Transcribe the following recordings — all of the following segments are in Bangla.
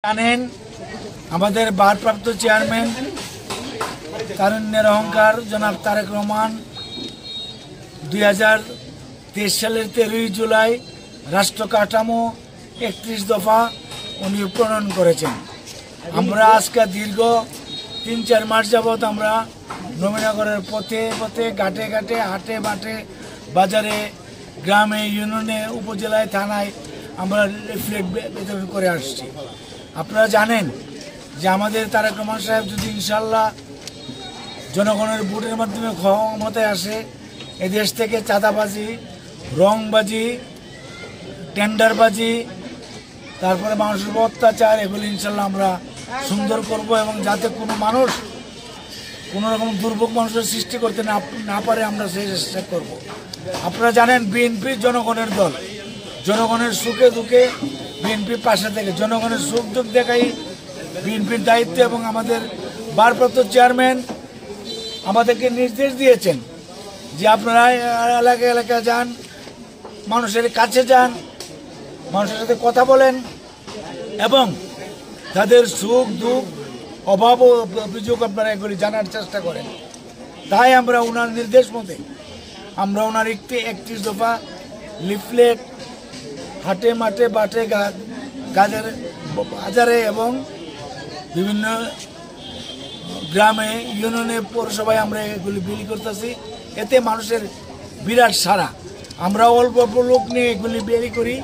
জানেন আমাদের ভারপ্রাপ্ত চেয়ারম্যান তারুণ্যের অহংকার জনাব তারেক রহমান 2023 সালের 13 জুলাই রাষ্ট্র কাঠামো 31 দফা উনি প্রণয়ন করেছেন। আমরা আজকে দীর্ঘ 3-4 মাস যাবৎ আমরা নবীনগরের পথে পথে ঘাটে ঘাটে হাটে মাঠে বাজারে গ্রামে ইউনিয়নে উপজেলায় থানায় আমরা লিফলেট বিতরণ করে আসছি। আপনারা জানেন যে আমাদের তারেক রহমান সাহেব যদি ইনশাল্লাহ জনগণের ভোটের মাধ্যমে ক্ষমতায় আসে, এদেশ থেকে চাঁদাবাজি, রংবাজি, টেন্ডারবাজি, তারপরে মানুষের অত্যাচার, এগুলি ইনশাল্লাহ আমরা সুন্দর করব এবং যাতে কোনো মানুষ কোনো রকম দুর্ভোগ মানুষের সৃষ্টি করতে না পারে আমরা সেই চেষ্টা করব। আপনারা জানেন বিএনপি জনগণের দল, জনগণের সুখে দুঃখে বিএনপির পাশে থেকে জনগণের সুখ দুঃখ দেখাই বিএনপির দায়িত্ব। এবং আমাদের ভারপ্রাপ্ত চেয়ারম্যান আমাদেরকে নির্দেশ দিয়েছেন যে আপনারা এলাকায় এলাকায় যান, মানুষের কাছে যান, মানুষের সাথে কথা বলেন এবং তাদের সুখ দুঃখ অভাব ও অভিযোগ আপনারা এগুলি জানার চেষ্টা করেন। তাই আমরা ওনার নির্দেশ মতে আমরা ওনার 31 দফা লিফলেট হাটে মাঠে বাটে বাজারে এবং বিভিন্ন গ্রামে ইউনিয়নে পৌরসভায় আমরা এগুলি বিলি করতেছি। এতে মানুষের বিরাট সাড়া। আমরা অল্প অল্প লোক নিয়ে এগুলি বিলি করি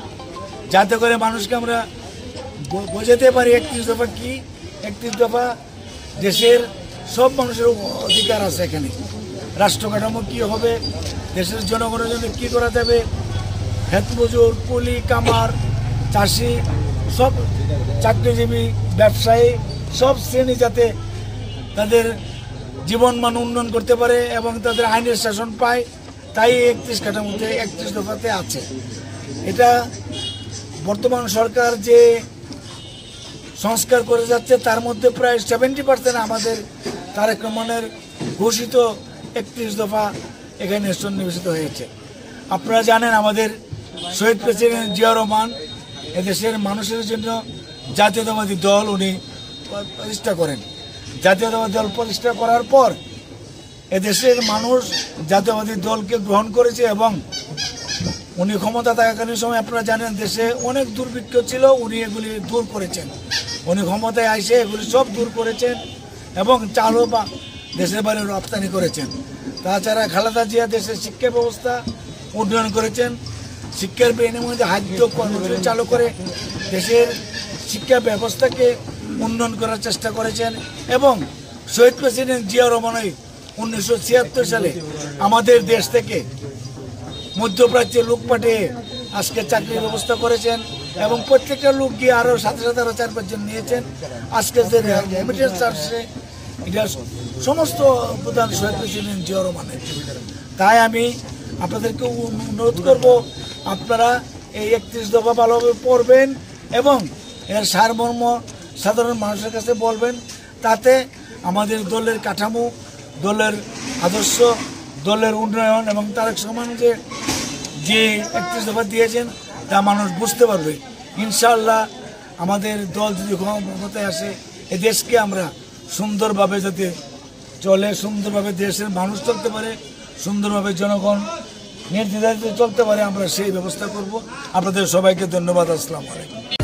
যাতে করে মানুষকে আমরা বোঝাতে পারি 31 দফা কি। 31 দফা দেশের সব মানুষের অধিকার আছে, এখানে রাষ্ট্র কাঠামো কী হবে, দেশের জনগণের জন্য কী করা যাবে, ক্ষেত মজুর, কুলি, কামার, চাষি, সব চাকরিজীবী, ব্যবসায়ী, সব শ্রেণী যাতে তাদের জীবনমান উন্নয়ন করতে পারে এবং তাদের আইনের শাসন পায়, তাই 31 কাঠামোতে 31 দফাতে আছে। এটা বর্তমান সরকার যে সংস্কার করে যাচ্ছে তার মধ্যে প্রায় 70% আমাদের তারেক রহমানের ঘোষিত 31 দফা এখানে সন্নিবেশিত হয়েছে। আপনারা জানেন আমাদের শহীদ প্রেসিডেন্ট জিয়াউর রহমান এদেশের মানুষের জন্য জাতীয়তাবাদী দল উনি প্রতিষ্ঠা করেন। জাতীয়তাবাদী দল প্রতিষ্ঠা করার পর এদেশের মানুষ জাতীয়তাবাদী দলকে গ্রহণ করেছে এবং উনি ক্ষমতা থাকাকালীন সময় আপনারা জানেন দেশে অনেক দুর্ভিক্ষ ছিল, উনি এগুলি দূর করেছেন। উনি ক্ষমতায় এসে এগুলি সব দূর করেছেন এবং চালও বা দেশের বাইরে রপ্তানি করেছেন। তাছাড়া খালেদা জিয়া দেশের শিক্ষা ব্যবস্থা উন্নয়ন করেছেন, শিক্ষার বিনিময়ে হাজ্য কর্মসূচি চালু করে দেশের শিক্ষা ব্যবস্থাকে উন্নয়ন করার চেষ্টা করেছেন এবং শহীদ প্রেসিডেন্ট জিয়াউর রহমান 1976 সালে আমাদের দেশ থেকে মধ্যপ্রাচ্যে লোক পাঠিয়ে আজকে চাকরির ব্যবস্থা করেছেন এবং প্রত্যেকটা লোক গিয়ে আরও সাথে সাথে আরও 4-5 জন নিয়েছেন। আজকে যে রেমিটেন্স আসছে এটা সমস্ত প্রধান শহীদ প্রেসিডেন্ট জিয়াউর রহমানের। তাই আমি আপনাদেরকে অনুরোধ করব আপনারা এই 31 দফা ভালোভাবে পড়বেন এবং এর সারমর্ম সাধারণ মানুষের কাছে বলবেন, তাতে আমাদের দলের কাঠামো, দলের আদর্শ, দলের উন্নয়ন এবং তারেক রহমান যে 31 দফা দিয়েছেন তা মানুষ বুঝতে পারবে। ইনশাআল্লাহ আমাদের দল যদি ক্ষমতায় আসে এ দেশকে আমরা সুন্দরভাবে যাতে চলে, সুন্দরভাবে দেশের মানুষ চলতে পারে, সুন্দরভাবে জনগণ নির্দ্বিধায় চলতে পারে, আমরা সেই ব্যবস্থা করব। আপনাদের সবাইকে ধন্যবাদ। আসসালামু আলাইকুম।